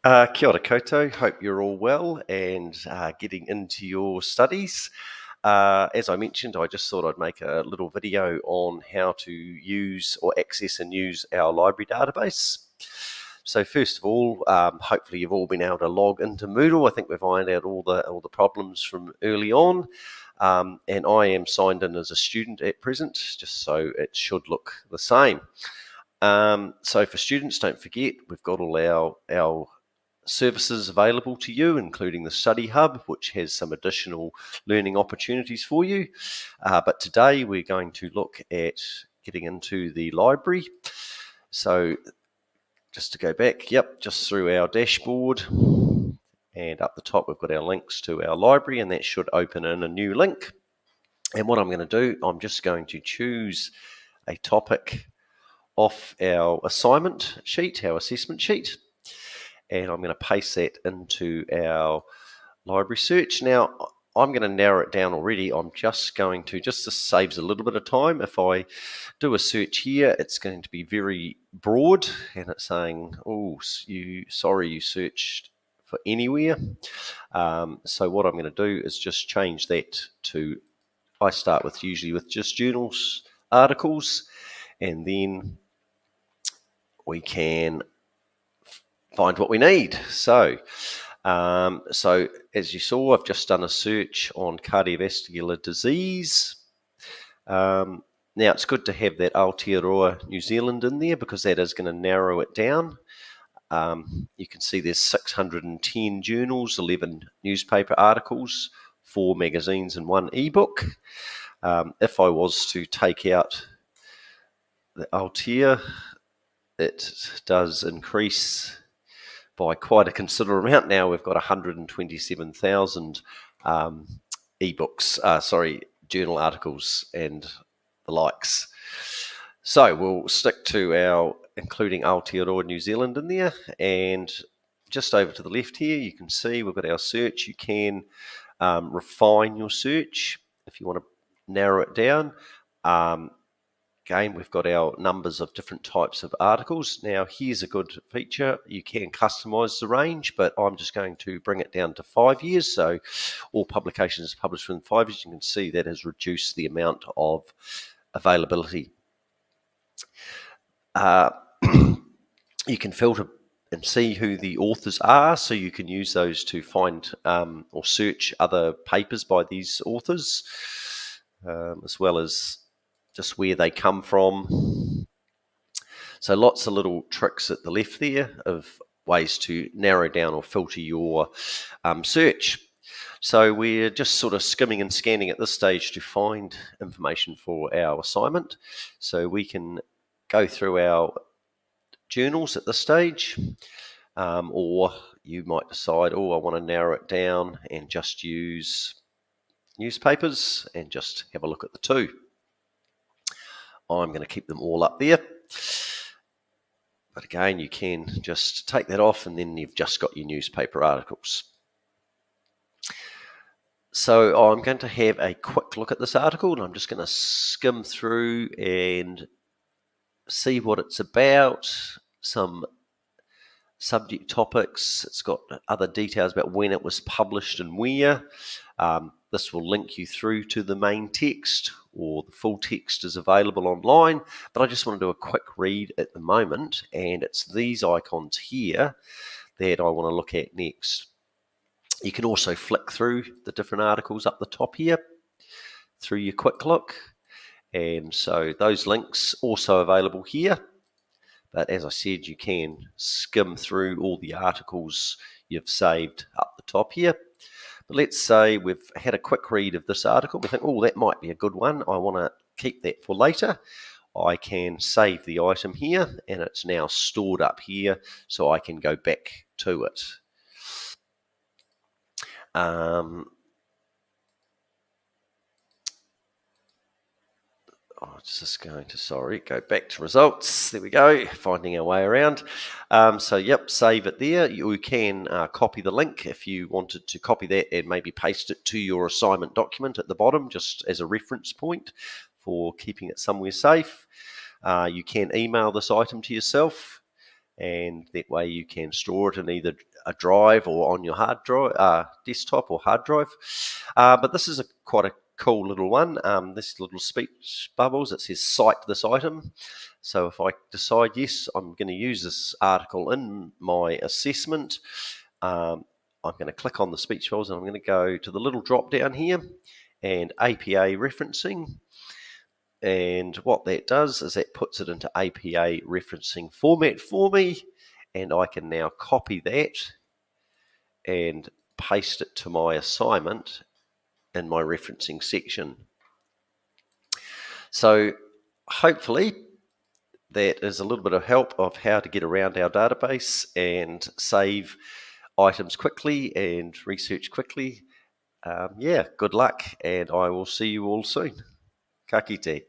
Kia ora koutou, hope you're all well and getting into your studies. As I mentioned, I just thought I'd make a little video on how to use or access and use our library database. So first of all, hopefully you've all been able to log into Moodle. I think we've ironed out all the problems from early on. And I am signed in as a student at present, just so it should look the same. So for students, don't forget, we've got all our services available to you, including the Study Hub, which has some additional learning opportunities for you. But today we're going to look at getting into the library. So just to go back, just through our dashboard. And up the top, we've got our links to our library, and that should open in a new link. And what I'm going to do, I'm just going to choose a topic off our assignment sheet, our assessment sheet, and I'm going to paste that into our library search. Now, I'm going to narrow it down already. I'm just going to, just this saves a little bit of time. If I do a search here, it's going to be very broad, and it's saying, oh, you searched for anywhere. So what I'm going to do is just change that to, I start with usually with just journals, articles, and then we can find what we need. So as you saw, I've just done a search on cardiovascular disease. Now, it's good to have that Aotearoa New Zealand in there because that is going to narrow it down. You can see there's 610 journals, 11 newspaper articles, 4 magazines and 1 ebook. If I was to take out the Aotea, it does increase by quite a considerable amount. Now we've got 127,000 journal articles and the likes. So we'll stick to our including Aotearoa New Zealand in there, and just over to the left here you can see we've got our search. You can refine your search if you want to narrow it down. Again, we've got our numbers of different types of articles. Now, here's a good feature. You can customize the range, but I'm just going to bring it down to 5 years. So all publications published within 5 years, you can see that has reduced the amount of availability. You can filter and see who the authors are, so you can use those to find or search other papers by these authors, as well as just where they come from. So lots of little tricks at the left there of ways to narrow down or filter your search. So we're just sort of skimming and scanning at this stage to find information for our assignment. So we can go through our journals at this stage, or you might decide, I want to narrow it down and just use newspapers and just have a look at the two. I'm going to keep them all up there. But again, you can just take that off and then you've just got your newspaper articles. So I'm going to have a quick look at this article, and I'm just going to skim through and see what it's about, some subject topics. It's got other details about when it was published and where. This will link you through to the main text, or the full text is available online, but I just want to do a quick read at the moment, and it's these icons here that I want to look at next. You can also flick through the different articles up the top here through your quick look, and so those links also available here. But as I said, you can skim through all the articles you've saved up the top here. But let's say we've had a quick read of this article. We think, that might be a good one. I want to keep that for later. I can save the item here, and it's now stored up here, so I can go back to it. Just going to, go back to results. There we go, finding our way around. Save it there. You can copy the link if you wanted to copy that and maybe paste it to your assignment document at the bottom, just as a reference point for keeping it somewhere safe. You can email this item to yourself. and that way you can store it in either a drive or on your hard drive, desktop or hard drive. But this is quite a cool little one. This little speech bubbles, it says cite this item. So if I decide, yes, I'm going to use this article in my assessment, I'm going to click on the speech bubbles and I'm going to go to the little drop down here and APA referencing. And what that does is that puts it into APA referencing format for me, and I can now copy that and paste it to my assignment in my referencing section. So hopefully that is a little bit of help of how to get around our database and save items quickly and research quickly. Yeah, good luck, and I will see you all soon. Ka kite.